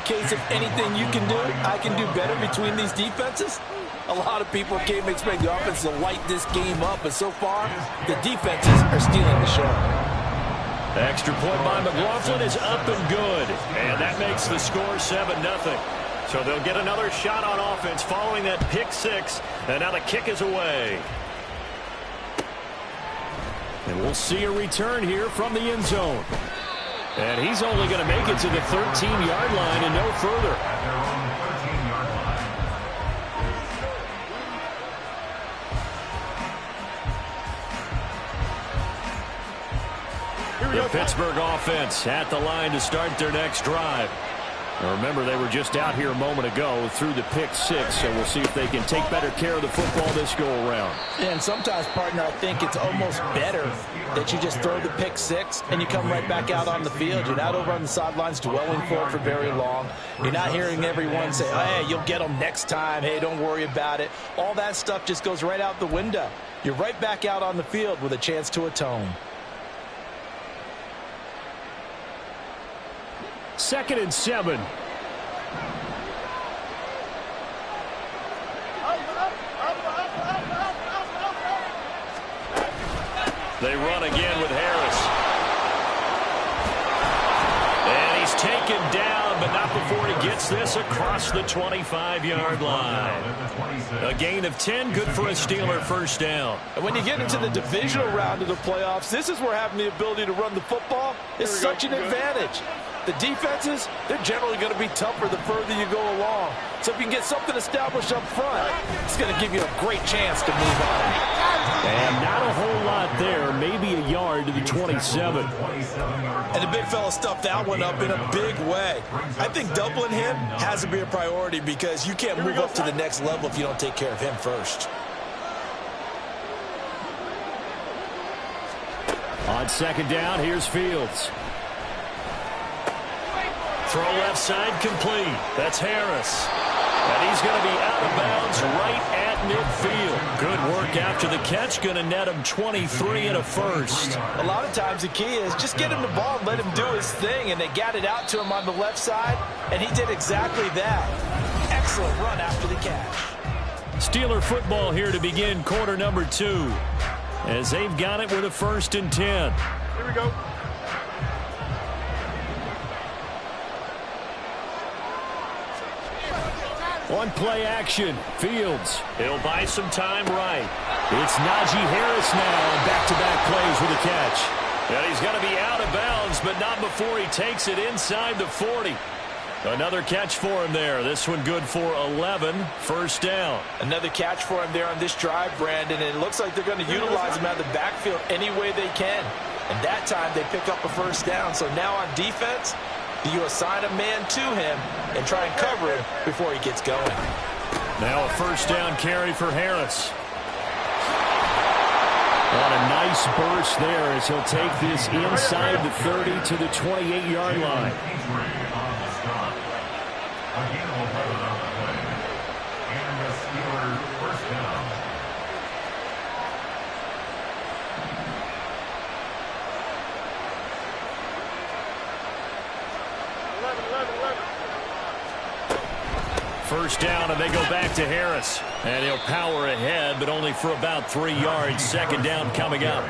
case of anything you can do, I can do better between these defenses? A lot of people came to expect the offense to light this game up, but so far, the defenses are stealing the show. The extra point by McLaughlin is up and good, and that makes the score 7-0. So they'll get another shot on offense following that pick six, and now the kick is away. And we'll see a return here from the end zone. And he's only going to make it to the 13-yard line and no further. The Pittsburgh offense at the line to start their next drive. Now remember, they were just out here a moment ago through the pick six, so we'll see if they can take better care of the football this go-around. And sometimes, partner, I think it's almost better that you just throw the pick six and you come right back out on the field. You're not over on the sidelines dwelling for very long. You're not hearing everyone say, oh, hey, you'll get them next time. Hey, don't worry about it. All that stuff just goes right out the window. You're right back out on the field with a chance to atone. 2nd and 7. They run again with Harris. And he's taken down, but not before he gets this across the 25-yard line. A gain of 10, good for a Steeler first down. And when you get into the divisional round of the playoffs, this is where having the ability to run the football is such an advantage. The defenses, they're generally going to be tougher the further you go along. So if you can get something established up front, it's going to give you a great chance to move on. And not a whole lot there, maybe a yard to the 27. And the big fella stuffed that one up in a big way. I think doubling him has to be a priority because you can't move up to the next level if you don't take care of him first. On 2nd down, here's Fields. Throw left side complete. That's Harris. And he's going to be out of bounds right at midfield. Good work after the catch. Going to net him 23 and a first. A lot of times the key is just get him the ball and let him do his thing. And they got it out to him on the left side. And he did exactly that. Excellent run after the catch. Steeler football here to begin quarter number 2. As they've got it with a 1st and 10. Here we go. On play action, Fields. He'll buy some time right. It's Najee Harris now, back-to-back plays with a catch. And he's going to be out of bounds, but not before he takes it inside the 40. Another catch for him there. This one good for 11, first down. Another catch for him there on this drive, Brandon, and it looks like they're going to utilize him out of the backfield any way they can. And that time they pick up a first down. So now on defense, do you assign a man to him and try and cover him before he gets going? Now a first down carry for Harris. On a nice burst there as he'll take this inside the 30 to the 28-yard line. First down, and they go back to Harris. And he'll power ahead, but only for about 3 yards. 2nd down coming up.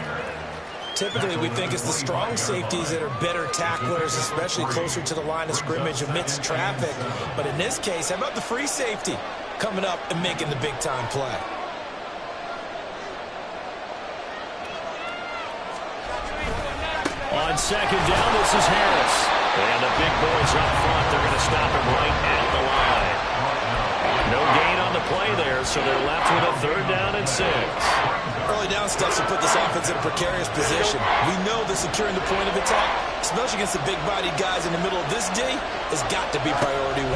Typically, we think it's the strong safeties that are better tacklers, especially closer to the line of scrimmage amidst traffic. But in this case, how about the free safety coming up and making the big-time play? On 2nd down, this is Harris. And the big boys up front, they're going to stop him right at the line. No gain on the play there, so they're left with a 3rd down and 6. Early down stuff to put this offense in a precarious position. We know that securing the point of attack, especially against the big-bodied guys in the middle of this D, has got to be priority 1.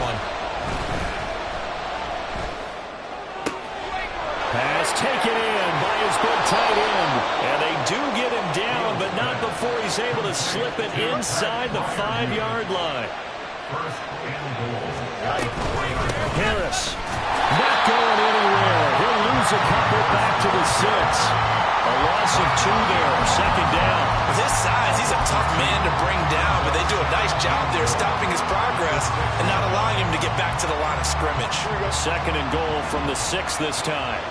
Pass taken in by his big tight end. And they do get him down, but not before he's able to slip it inside the 5-yard line. Harris not going anywhere. He'll lose a couple back to the 6. A loss of 2 there, second down. With his size, he's a tough man to bring down, but they do a nice job there stopping his progress and not allowing him to get back to the line of scrimmage. Second and goal from the 6 this time.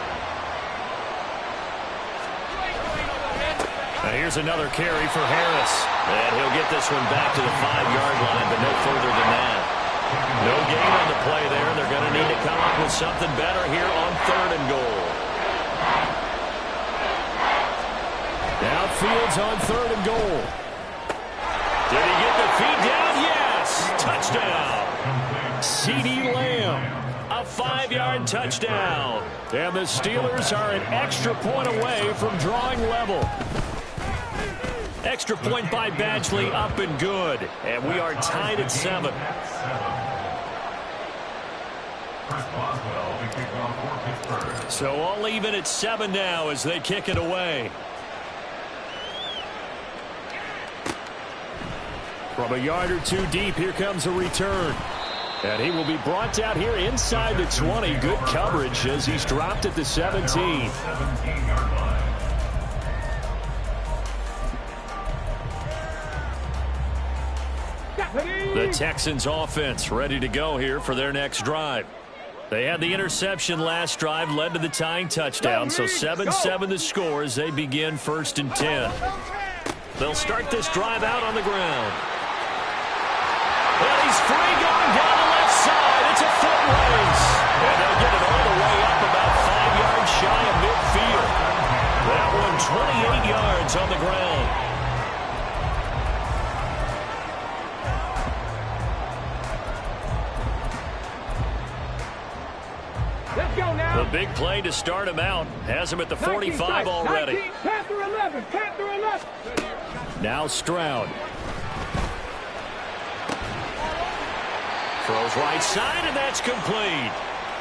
Now here's another carry for Harris. And he'll get this one back to the 5-yard line, but no further than that. No gain on the play there. They're going to need to come up with something better here on 3rd and goal. Now Fields on 3rd and goal. Did he get the feet down? Yes! Touchdown! CeeDee Lamb. A 5-yard touchdown. And the Steelers are an extra point away from drawing level. Extra point by Badgley, up and good. And we are tied at 7. So all even at 7 now as they kick it away. From a yard or 2 deep, here comes a return. And he will be brought down here inside the 20. Good coverage as he's dropped at the 17. The Texans offense ready to go here for their next drive. They had the interception last drive, led to the tying touchdown. So 7-7 the score as they begin 1st and 10. They'll start this drive out on the ground. And he's free going down the left side. It's a foot race. And they'll get it all the way up about 5 yards shy of midfield. That one 28 yards on the ground. Let's go now. The big play to start him out has him at the 45 already. 19, Panther 11, Panther 11. Now Stroud. Throws right side, and that's complete.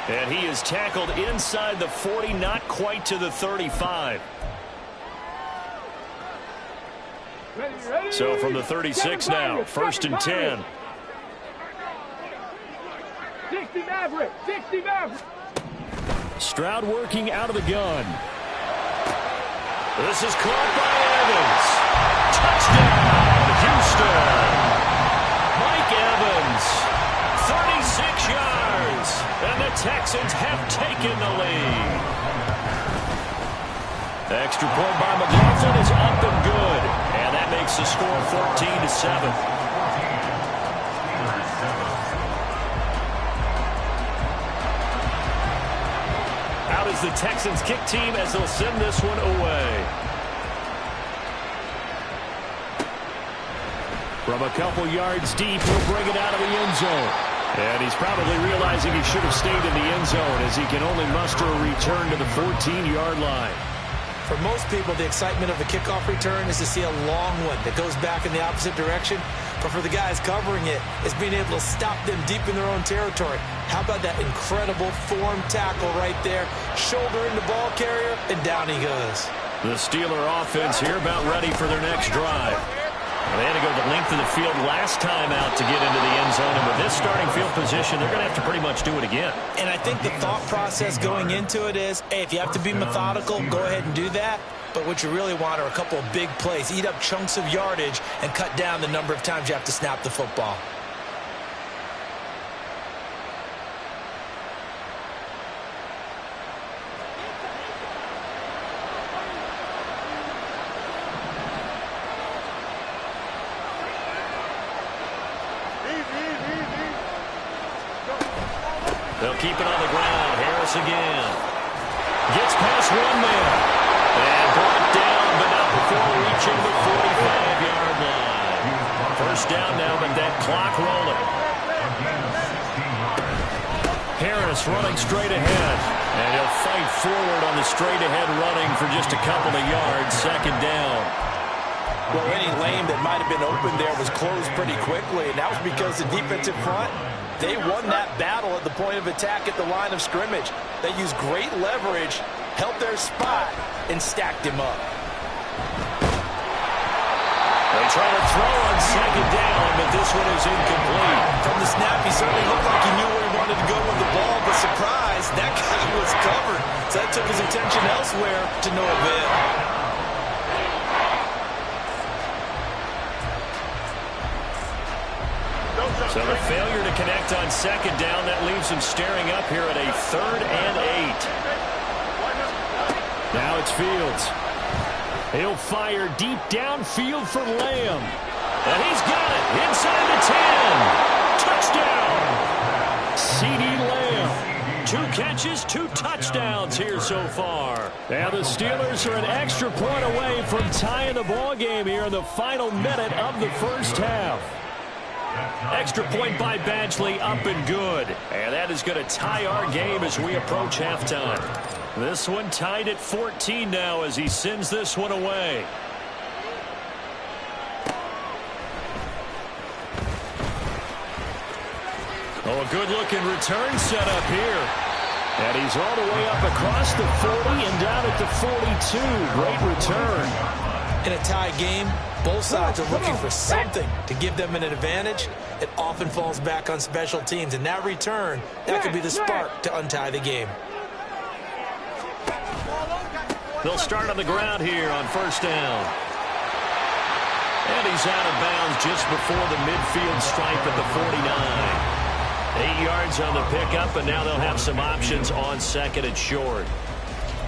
And he is tackled inside the 40, not quite to the 35. Ready. So from the 36 now, 1st and 10. 60 Maverick, 60 Maverick. Stroud working out of the gun. This is caught by Evans. Touchdown, Houston. Mike Evans, 36 yards. And the Texans have taken the lead. The extra point by McLaughlin is up and good. And that makes the score 14-7. Out is the Texans kick team as they'll send this one away. From a couple yards deep, he'll bring it out of the end zone. And he's probably realizing he should have stayed in the end zone as he can only muster a return to the 14-yard line. For most people, the excitement of the kickoff return is to see a long one that goes back in the opposite direction. But for the guys covering it, it's being able to stop them deep in their own territory. How about that incredible form tackle right there? Shoulder in the ball carrier, and down he goes. The Steeler offense here about ready for their next drive. They had to go the length of the field last time out to get into the end zone. And with this starting field position, they're going to have to pretty much do it again. And I think the thought process going into it is, hey, if you have to be methodical, go ahead and do that. But what you really want are a couple of big plays. Eat up chunks of yardage and cut down the number of times you have to snap the football. They'll keep it on the ground. Harris again. Gets past one man. And brought down, but not before reaching the 45-yard line. First down now, but that clock rolling. Harris running straight ahead. And he'll fight forward on the straight-ahead running for just a couple of yards. Second down. Well, any lane that might have been open there was closed pretty quickly, and that was because the defensive front, they won that battle at the point of attack at the line of scrimmage. They used great leverage, held their spot, and stacked him up. They try to throw on second down, but this one is incomplete. From the snap, he certainly looked like he knew where he wanted to go with the ball, but surprise, that guy was covered. So that took his attention elsewhere to no avail. So the failure to connect on second down, that leaves him staring up here at a 3rd and 8. Now it's Fields. He'll fire deep downfield for Lamb. And he's got it inside the 10. Touchdown. C.D. Lamb. 2 catches, 2 touchdowns here so far. Now the Steelers are an extra point away from tying the ball game here in the final minute of the first half. Extra point by Badgley, up and good. And that is going to tie our game as we approach halftime. This one tied at 14 now as he sends this one away. Oh, a good-looking return set up here. And he's all the way up across the 40 and down at the 42. Great return. In a tie game, both sides are looking for something to give them an advantage. It often falls back on special teams, and that return, that could be the spark to untie the game. They'll start on the ground here on first down. And he's out of bounds just before the midfield stripe at the 49. 8 yards on the pickup, and now they'll have some options on second and short.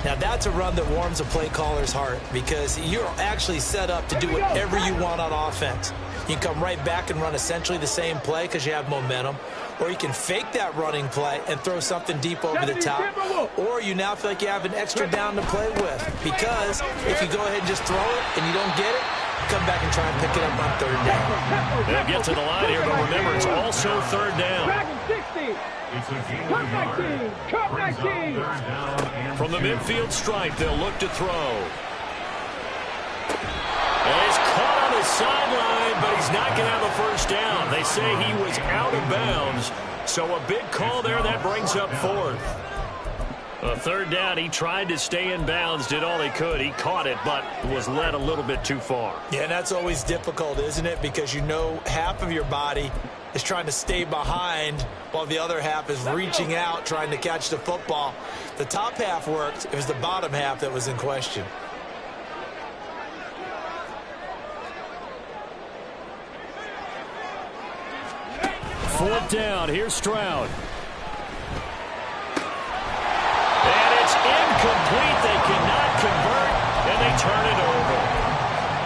Now that's a run that warms a play caller's heart because you're actually set up to do whatever you want on offense. You can come right back and run essentially the same play because you have momentum, or you can fake that running play and throw something deep over the top, or you now feel like you have an extra down to play with because if you go ahead and just throw it and you don't get it, come back and try and pick it up on third down. They'll get to the line here, but remember, it's also third down. Cut 19. From the midfield stripe, they'll look to throw. And he's caught on the sideline, but he's not going to have a first down. They say he was out of bounds, so a big call there that brings up 4th. A third down, he tried to stay in bounds, did all he could. He caught it, but was led a little bit too far. Yeah, and that's always difficult, isn't it? Because you know half of your body is trying to stay behind while the other half is reaching out, trying to catch the football. The top half worked. It was the bottom half that was in question. Fourth down, here's Stroud. And it's incomplete. They cannot convert, and they turn it over.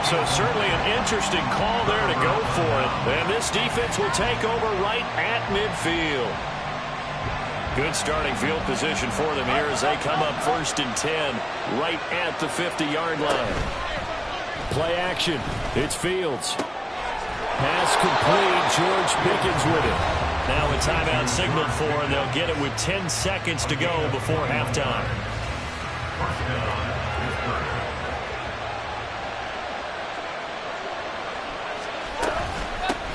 So certainly an interesting call there to go for it. And this defense will take over right at midfield. Good starting field position for them here as they come up 1st and 10 right at the 50-yard line. Play action. It's Fields. Pass complete. George Pickens with it. Now a timeout signaled for, and they'll get it with 10 seconds to go before halftime.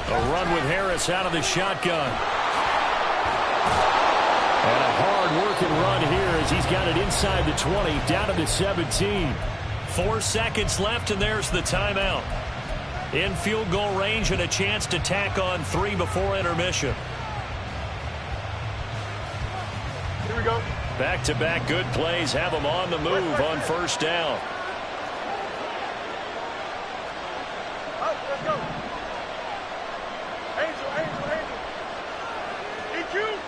A run with Harris out of the shotgun. And a hard-working run here as he's got it inside the 20, down to the 17. 4 seconds left, and there's the timeout. In field goal range and a chance to tack on 3 before intermission. Here we go. Back-to-back good plays have them on the move on first down. Let's go. Angel. EQ.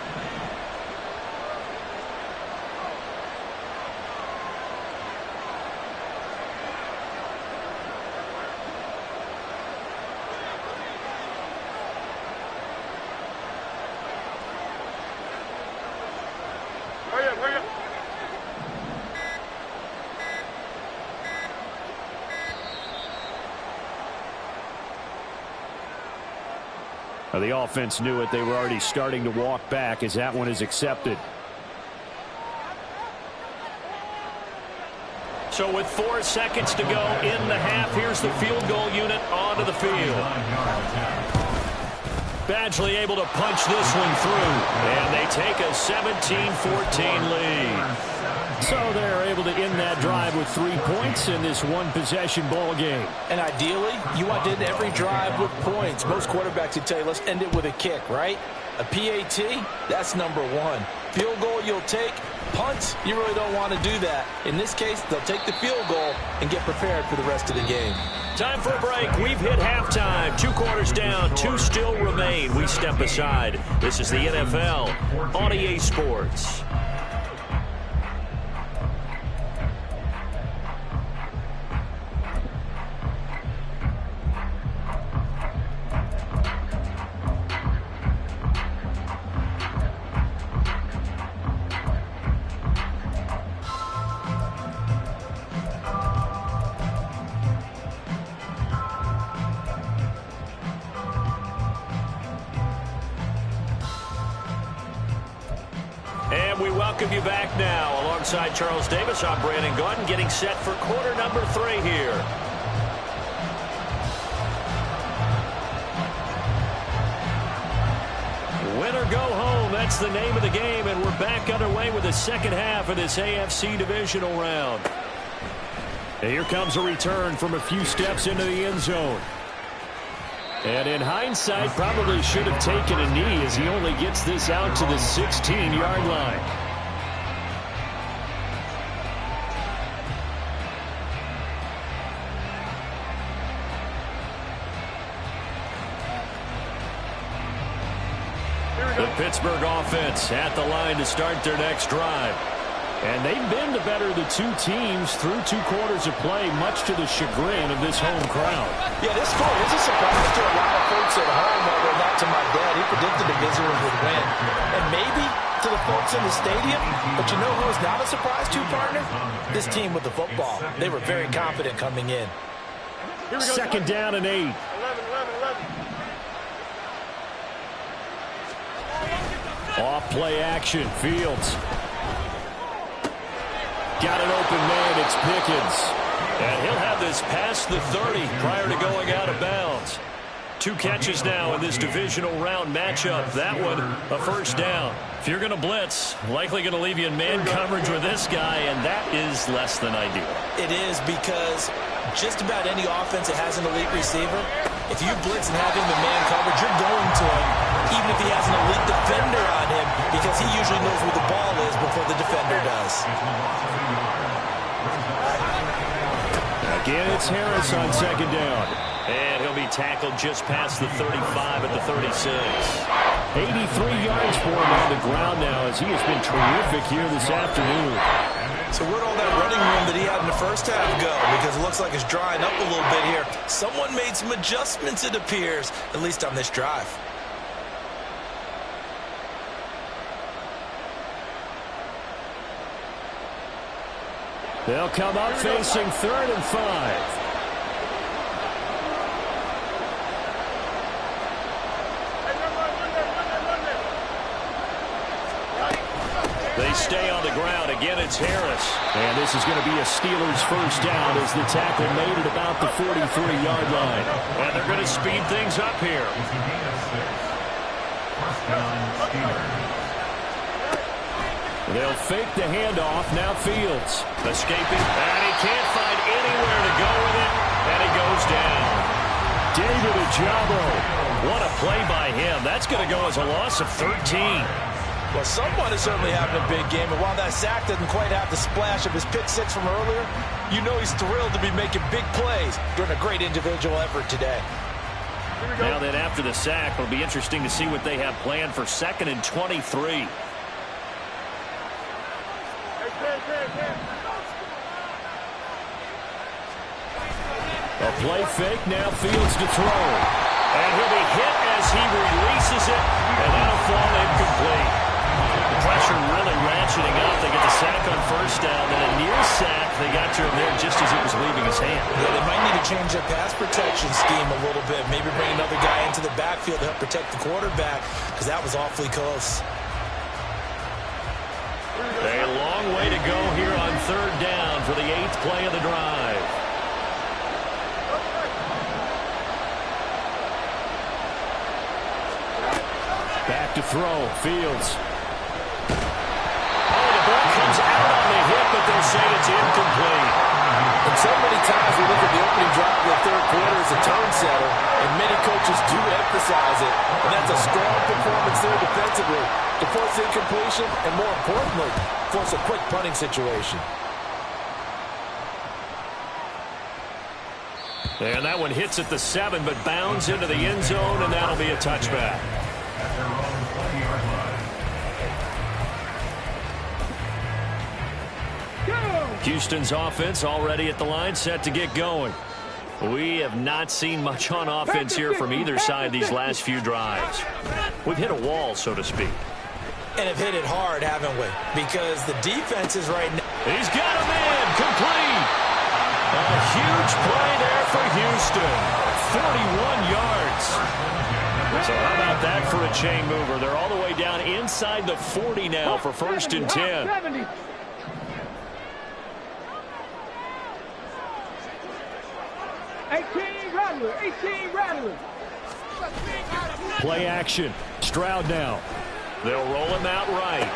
Hurry up. The offense knew it. They were already starting to walk back as that one is accepted. So with 4 seconds to go in the half, here's the field goal unit onto the field. Badgley able to punch this one through, and they take a 17-14 lead. So they're able to end that drive with 3 points in this one-possession ball game. And ideally, you want to end every drive with points. Most quarterbacks would tell you, let's end it with a kick, right? A PAT, that's number 1. Field goal you'll take. Punts, you really don't want to do that. In this case, they'll take the field goal and get prepared for the rest of the game. Time for a break. We've hit halftime. 2 quarters down, 2 still remain. We step aside. This is the NFL on EA Sports. And we welcome you back now. Alongside Charles Davis, I'm Brandon Gaudin, getting set for quarter number 3 here. Win or go home, that's the name of the game, and we're back underway with the second half of this AFC divisional round. And here comes a return from a few steps into the end zone. And in hindsight, probably should have taken a knee as he only gets this out to the 16-yard line. The Pittsburgh offense at the line to start their next drive. And they've been the better of the 2 teams through 2 quarters of play, much to the chagrin of this home crowd. Yeah, this score is a surprise to a lot of folks at home, although not to my dad. He predicted the visitors would win. And maybe to the folks in the stadium. But you know who is not a surprise to, partner? This team with the football. They were very confident coming in. Second down and 8. 11, 11, 11. Off play action. Fields. Got an open man, it's Pickens. And he'll have this past the 30 prior to going out of bounds. 2 catches now in this divisional round matchup. That one, a first down. If you're going to blitz, likely going to leave you in man coverage with this guy, and that is less than ideal. It is, because just about any offense that has an elite receiver, if you blitz and have him in man coverage, you're going to him, even if he has an elite defender on him, because he usually knows where the ball is before the defender does. Again, it's Harris on second down. And he'll be tackled just past the 35 at the 36. 83 yards for him on the ground now, as he has been terrific here this afternoon. So where'd all that running room that he had in the first half go? Because it looks like it's drying up a little bit here. Someone made some adjustments, it appears, at least on this drive. They'll come up facing 3rd and 5. They stay on the ground. Again, it's Harris. And this is going to be a Steelers first down as the tackle made at about the 43-yard line. And they're going to speed things up here. They'll fake the handoff. Now Fields escaping. And he can't find anywhere to go with it. And he goes down. David Ojabo. What a play by him. That's going to go as a loss of 13. Well, someone is certainly having a big game, and while that sack doesn't quite have the splash of his pick 6 from earlier, you know he's thrilled to be making big plays during a great individual effort today. Now then, after the sack, it'll be interesting to see what they have planned for 2nd and 23. A play fake, now Fields to throw. And he'll be hit as he releases it, and that'll fall incomplete. The pressure really ratcheting up. They get the sack on first down, then a near sack. They got to him there just as it was leaving his hand. Yeah, they might need to change their pass protection scheme a little bit. Maybe bring another guy into the backfield to help protect the quarterback, because that was awfully close. A long way to go here on 3rd down for the 8th play of the drive. Back to throw. Fields. Oh, the ball comes out on the hit, but they'll say it's incomplete. And so many times we look at the opening drive of the 3rd quarter as a tone setter, and many coaches do emphasize it. And that's a strong performance there defensively to force incompletion and, more importantly, force a quick punting situation. And that one hits at the 7, but bounds into the end zone, and that'll be a touchback. Houston's offense already at the line, set to get going. We have not seen much on offense here from either side these last few drives. We've hit a wall, so to speak. And have hit it hard, haven't we? Because the defense is right now. He's got him in, complete. A huge play there for Houston. 41 yards. So how about that for a chain mover? They're all the way down inside the 40 now for 1st and 10. 70. Play action. Stroud now. They'll roll him out right.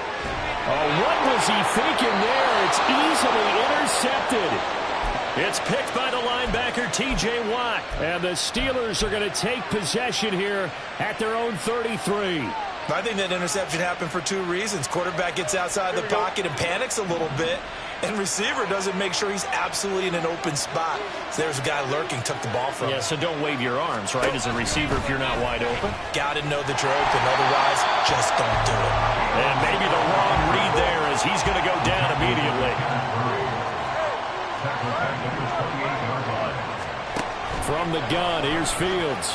Oh, what was he thinking there? It's easily intercepted. It's picked by the linebacker, T.J. Watt. And the Steelers are going to take possession here at their own 33. I think that interception happened for 2 reasons. Quarterback gets outside the pocket and panics a little bit, and receiver doesn't make sure he's absolutely in an open spot. So there's a guy lurking, took the ball from him. Yeah, so don't wave your arms, right, as a receiver if you're not wide open. Got to know that you're open. Otherwise, just don't do it. And maybe the wrong read there as he's going to go down immediately. From the gun, here's Fields.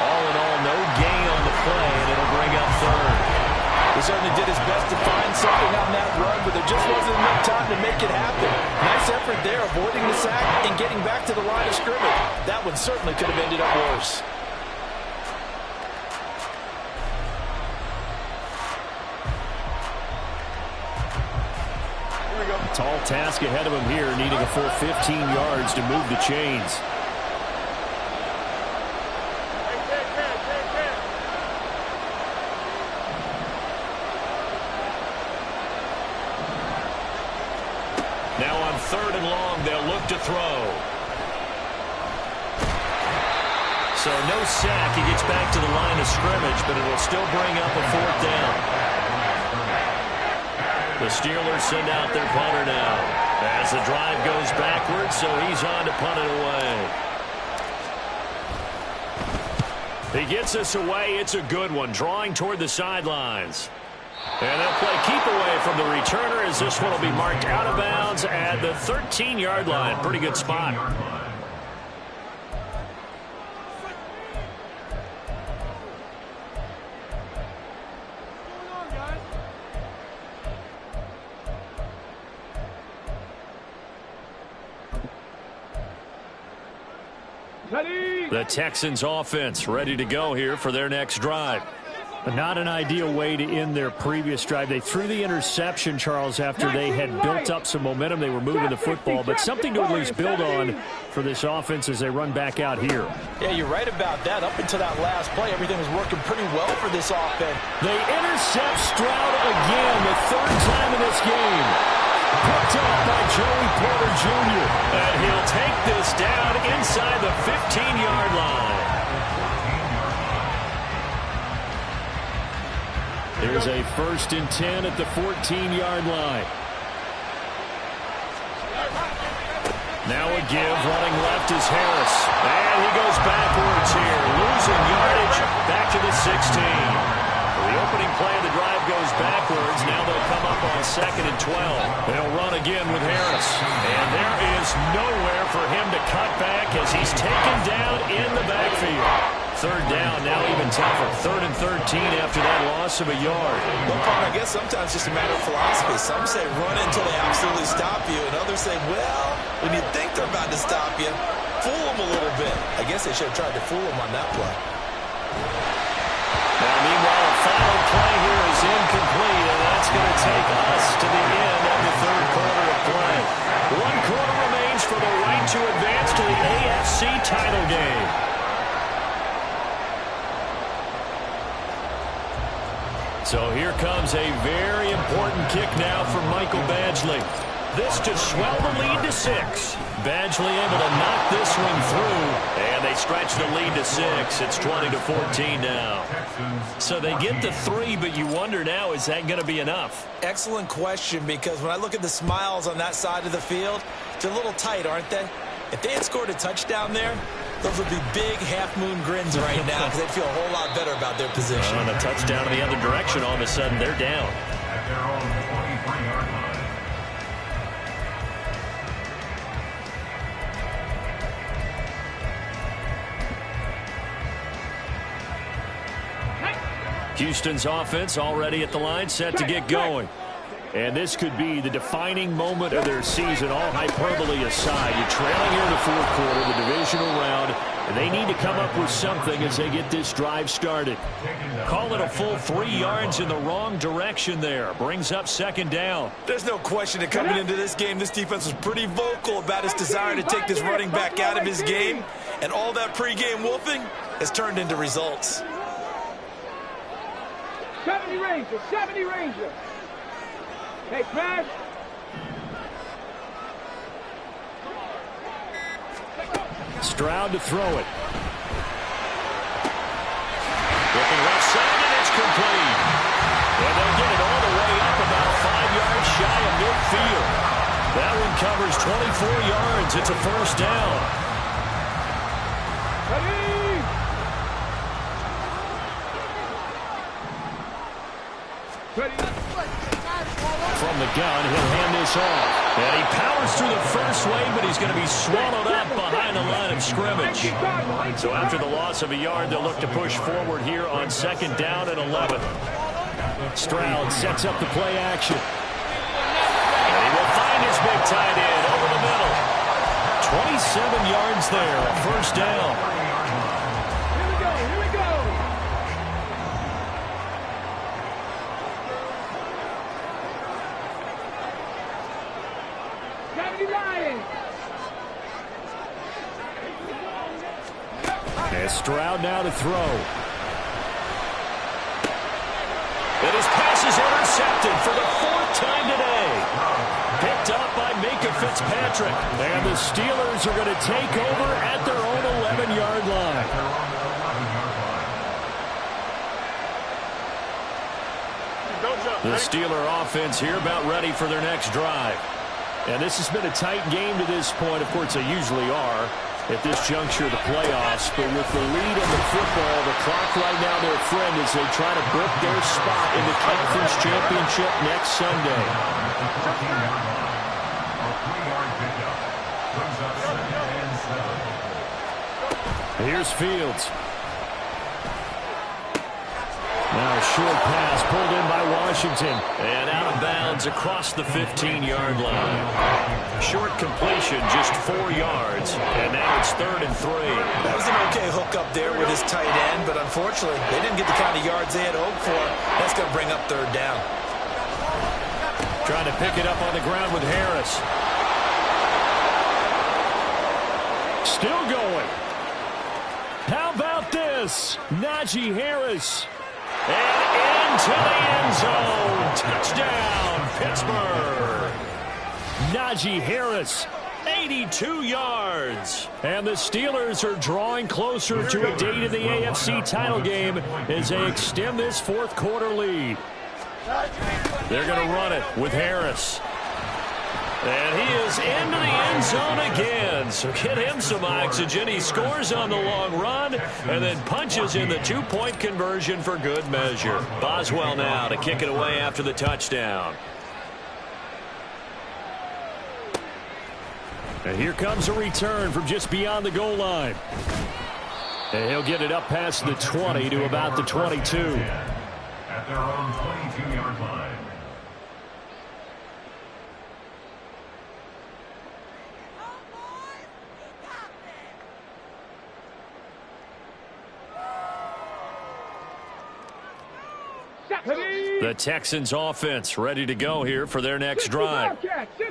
All in all, no gain on the play, and it'll bring up 3rd. He certainly did his best to find something on that run, but there just wasn't enough time to make it happen. Nice effort there, avoiding the sack and getting back to the line of scrimmage. That one certainly could have ended up worse. Tall task ahead of him here, needing a full 15 yards to move the chains. Now on 3rd and long, they'll look to throw. So no sack. He gets back to the line of scrimmage, but it'll still bring up a 4th down. The Steelers send out their punter now as the drive goes backwards, so he's on to punt it away. He gets us away. It's a good one, drawing toward the sidelines. And they'll play keep away from the returner as this one will be marked out of bounds at the 13-yard line. Pretty good spot. The Texans offense ready to go here for their next drive. But not an ideal way to end their previous drive. They threw the interception, Charles, after they had built up some momentum. They were moving the football, but something to at least build on for this offense as they run back out here. Yeah, you're right about that. Up until that last play, everything was working pretty well for this offense. They intercept Stroud again, the 3rd time in this game. Picked up by Joey Porter Jr. And he'll take this down inside the 15-yard line. There's a 1st and 10 at the 14-yard line. Now a give, running left is Harris. And he goes backwards here, losing yardage back to the 16. The opening play of the drive goes backwards. Now they'll come up on 2nd and 12. They'll run again with Harris. And there is nowhere for him to cut back as he's taken down in the backfield. 3rd down, now even tougher. 3rd and 13 after that loss of a yard. Well, Paul, I guess sometimes it's just a matter of philosophy. Some say run until they absolutely stop you, and others say, well, when you think they're about to stop you, fool them a little bit. I guess they should have tried to fool them on that play. Now, meanwhile, a final play here is incomplete, and that's going to take us to the end of the 3rd quarter of play. 1 quarter remains for the right to advance to the AFC title game. So here comes a very important kick now for Michael Badgley. This to swell the lead to 6. Badgley able to knock this one through, and they stretch the lead to 6. It's 20-14 now. So they get the 3, but you wonder now, is that going to be enough? Excellent question, because when I look at the smiles on that side of the field, they're a little tight, aren't they? If they had scored a touchdown there, those would be big half-moon grins right now because they'd feel a whole lot better about their position. On a touchdown in the other direction, all of a sudden they're down. At their own 23-yard line. Houston's offense already at the line, set to get going. And this could be the defining moment of their season, all hyperbole aside. You're trailing here in the fourth quarter, the divisional round, and they need to come up with something as they get this drive started. Call it a full 3 yards in the wrong direction there. Brings up second down. There's no question that coming into this game, this defense was pretty vocal about its desire to take this running back out of his game, and all that pregame wolfing has turned into results. 70 Ranger, 70 Ranger. Hey, Crash. Stroud to throw it. Looking left side, and it's complete. And they'll get it all the way up about 5 yards shy of midfield. That one covers 24 yards. It's a first down. Ready. From the gun, he'll hand this off. And he powers through the first wave, but he's going to be swallowed up behind the line of scrimmage. So after the loss of a yard, they'll look to push forward here on second down and 11. Stroud sets up the play action. And he will find his big tight end over the middle. 27 yards there, a first down. Here we go. And Stroud now to throw. And his pass is intercepted for the 4th time today. Picked up by Minka Fitzpatrick. And the Steelers are going to take over at their own 11-yard line. The Steeler offense here about ready for their next drive. And this has been a tight game to this point. Of course, they usually are at this juncture of the playoffs. But with the lead in the football, the clock right now their friend as they try to book their spot in the conference championship next Sunday. Here's Fields. Now a short pass pulled in by Washington. And out of bounds across the 15-yard line. Short completion, just 4 yards. And now it's 3rd and 3. That was an okay hook up there with his tight end, but unfortunately, they didn't get the kind of yards they had hoped for. That's going to bring up 3rd down. Trying to pick it up on the ground with Harris. Still going. How about this? Najee Harris. And into the end zone. Touchdown, Pittsburgh. Najee Harris, 82 yards. And the Steelers are drawing closer to a date in the AFC title game as they extend this 4th quarter lead. They're going to run it with Harris. And he is into the end zone again. So get him some oxygen. He scores on the long run and then punches in the 2-point conversion for good measure. Boswell now to kick it away after the touchdown. And here comes a return from just beyond the goal line. And he'll get it up past the 20 to about the 22. At their own 22-yard line. The Texans offense ready to go here for their next drive.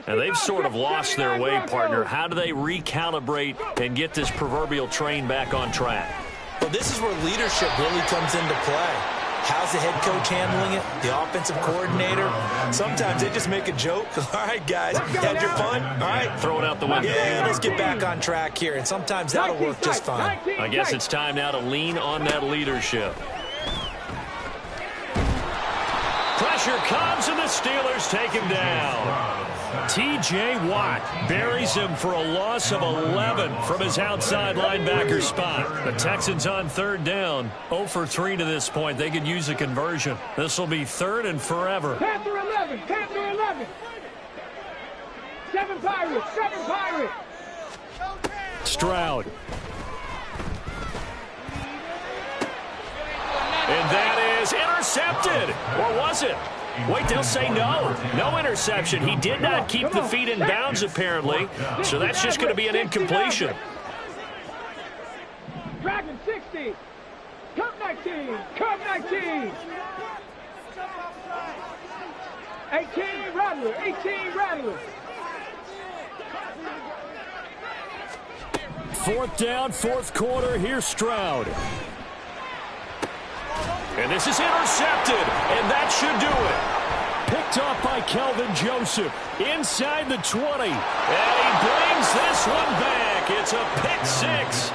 And they've sort of lost their way, partner. How do they recalibrate and get this proverbial train back on track? Well, this is where leadership really comes into play. How's the head coach handling it? The offensive coordinator? Sometimes they just make a joke. All right, guys, had your fun? All right. Throw it out the window. Yeah, let's get back on track here. And sometimes that'll work just fine. I guess it's time now to lean on that leadership. pressure comes, and the Steelers take him down. T.J. Watt buries him for a loss of 11 from his outside linebacker spot. The Texans on third down, 0 for 3 to this point. They could use a conversion. This will be third and forever. Panther 11, Panther 11. 7 Pirates, 7 Pirates. Stroud. And that is intercepted. Or was it? Wait, they'll say no. No interception. He did not keep the feet in bounds, apparently. So that's just going to be an incompletion. Dragon 60. Cup 19. Cup 19. 18 Rattler. 18 Rattler. Fourth down, fourth quarter. Here's Stroud. And this is intercepted, and that should do it. Picked off by Kelvin Joseph inside the 20. And he brings this one back. It's a pick six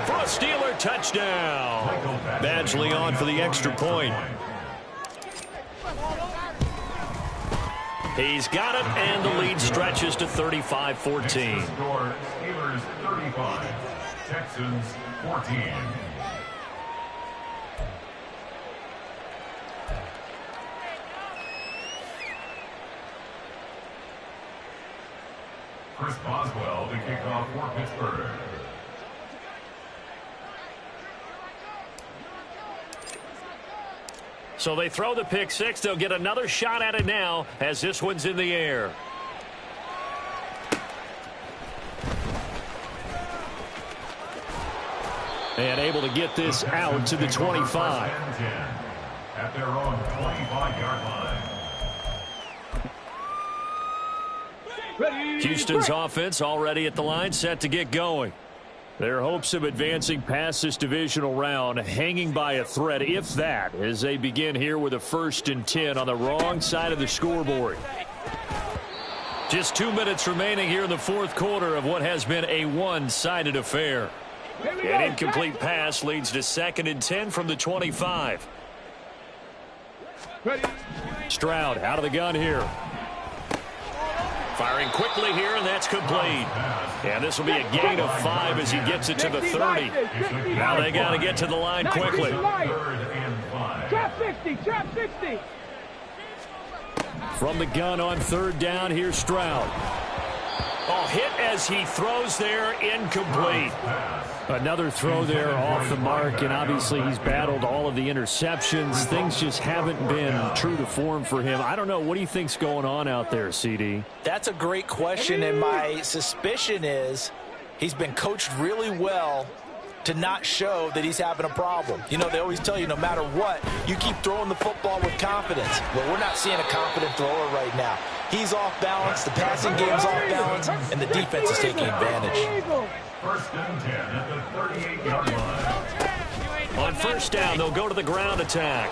for a Steeler touchdown. Badgley on for the extra point. He's got it, and the lead stretches to 35-14. Score, Steelers 35, Texans 14. Chris Boswell to kick off for Pittsburgh. So they throw the pick six. They'll get another shot at it now as this one's in the air. And able to get this out to the 25. At their own 25-yard line. Houston's offense already at the line, set to get going. Their hopes of advancing past this divisional round hanging by a thread, if that, as they begin here with a 1st and 10 on the wrong side of the scoreboard. Just 2 minutes remaining here in the fourth quarter of what has been a one-sided affair. An incomplete pass leads to 2nd and 10 from the 25. Stroud out of the gun here. Firing quickly here, and that's complete. And this will be a gain of 5 as he gets it to the 30. Now they got to get to the line quickly. Trap 60, trap 60. From the gun on third down, here's Stroud. Oh, hit as he throws there, incomplete. Another throw there off the mark, and obviously he's battled all of the interceptions. Things just haven't been true to form for him. I don't know. What do you think's going on out there, CD? That's a great question, and my suspicion is he's been coached really well to not show that he's having a problem. You know, they always tell you no matter what, you keep throwing the football with confidence. Well, we're not seeing a confident thrower right now. He's off balance, the passing game's off balance, and the defense is taking advantage. 1st and 10 at the 38-yard line. On first down, they'll go to the ground attack.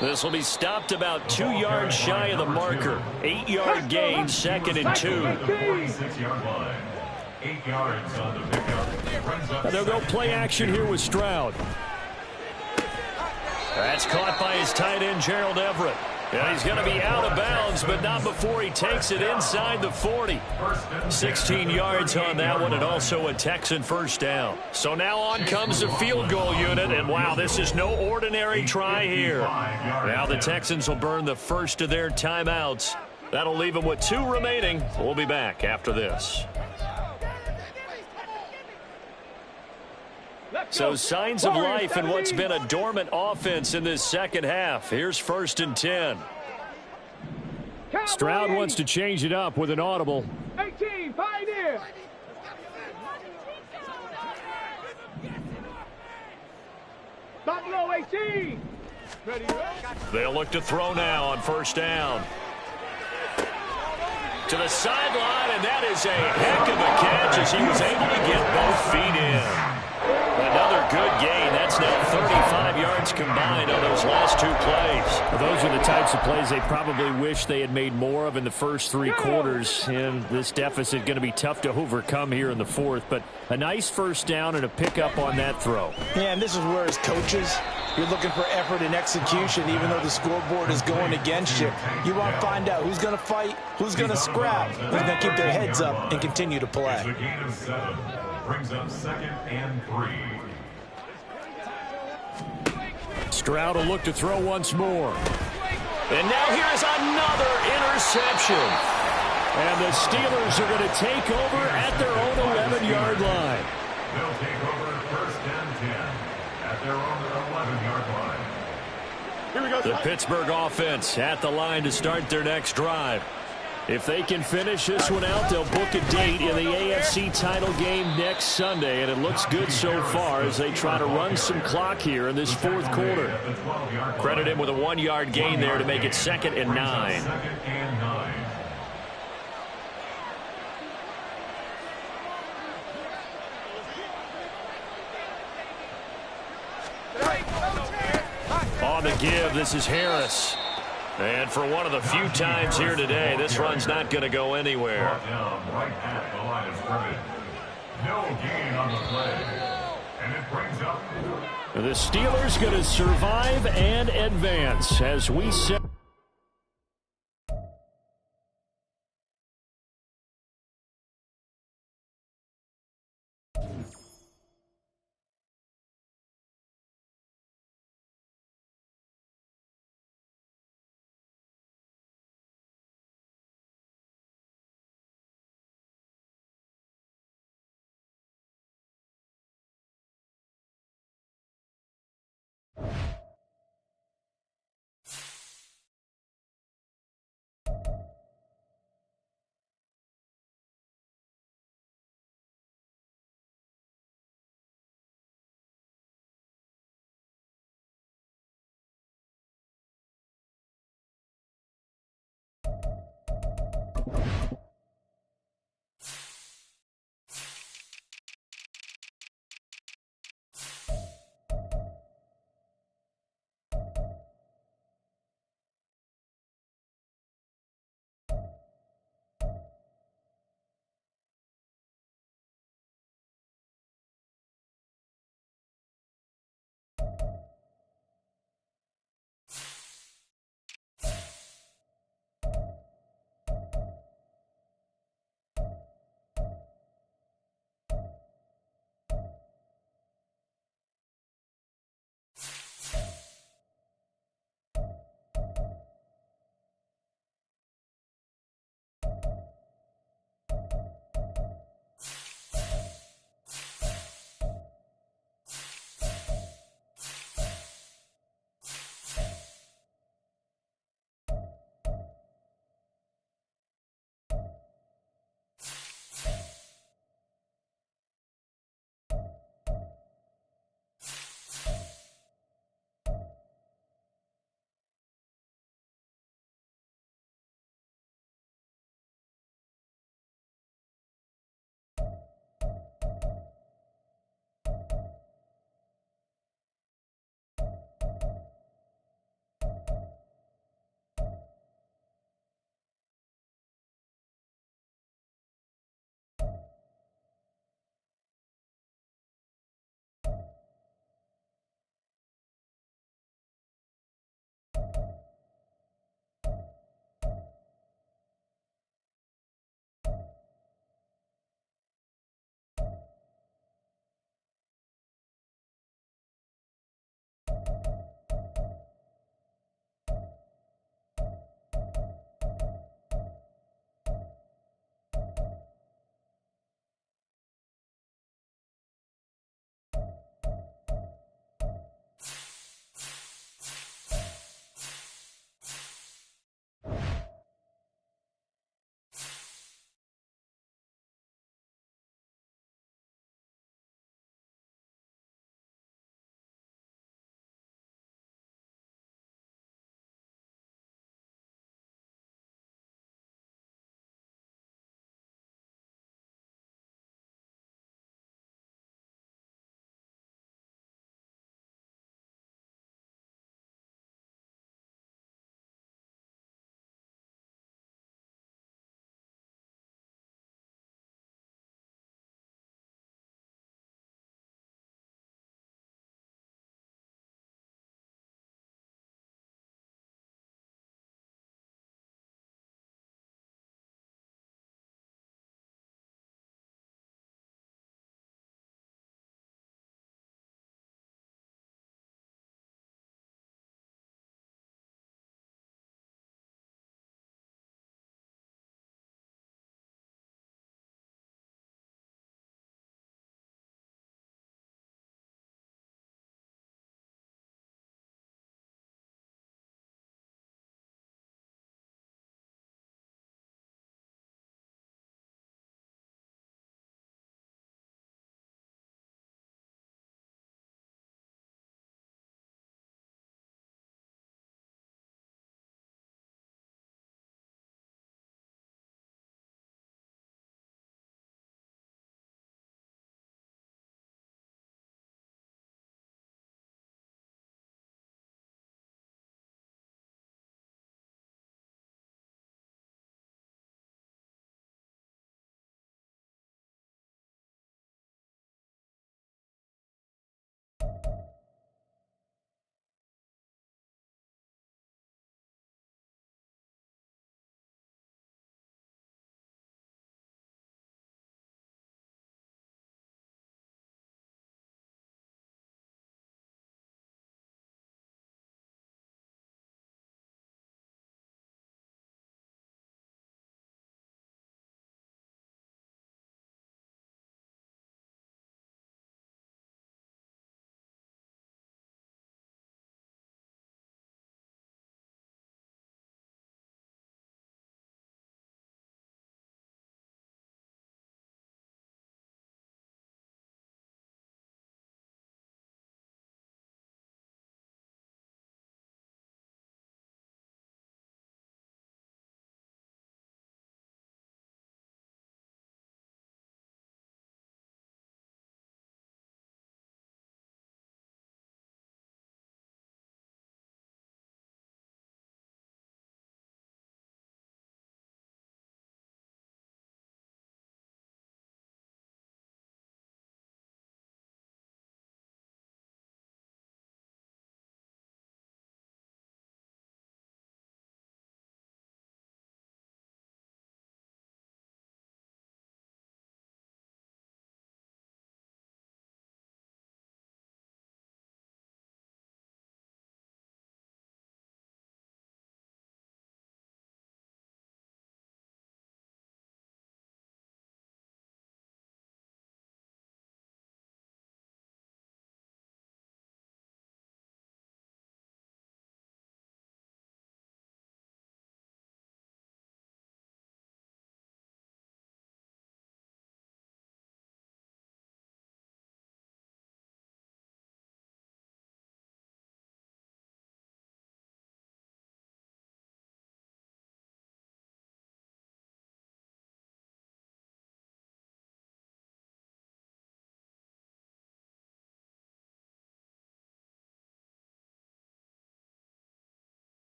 This will be stopped about 2 yards shy of the marker. 8-yard gain, 2nd and 2. 46-yard line. 8 yards on the pickup. And they'll go play action here with Stroud. That's caught by his tight end, Gerald Everett. And he's going to be out of bounds, but not before he takes it inside the 40. 16 yards on that one, and also a Texan first down. So now on comes the field goal unit, and wow, this is no ordinary try here. Now the Texans will burn the first of their timeouts. That'll leave them with 2 remaining. We'll be back after this. So signs of life in what's been a dormant offense in this second half. Here's 1st and 10. Stroud wants to change it up with an audible. 18, Pioneer. Buffalo 18. Ready, They'll look to throw now on first down. To the sideline, and that is a heck of a catch as he was able to get both feet in. Another good gain. That's now 35 yards combined on those last 2 plays. Those are the types of plays they probably wish they had made more of in the first 3 quarters. And this deficit going to be tough to overcome here in the 4th. But a nice first down and a pickup on that throw. Yeah, and this is where as coaches, you're looking for effort and execution, even though the scoreboard is going against you. You want to find out who's going to fight, who's going to scrap, who's going to keep their heads up and continue to play. It's a gain of 7. Brings up 2nd and 3. Stroud will look to throw once more. And now here's another interception. And the Steelers are going to take over at their own 11-yard line. They'll take over 1st and 10 at their own 11-yard line. Here we go. The Pittsburgh offense at the line to start their next drive. If they can finish this one out, they'll book a date in the AFC title game next Sunday, and it looks good so far as they try to run some clock here in this 4th quarter. Credit him with a 1-yard gain there to make it 2nd and 9. 2nd and 9. On the give, this is Harris. And for one of the few times here today, this run's not going to go anywhere. Down right at the line of scrimmage. No gain on the play. And it brings up. The Steelers going to survive and advance as we set.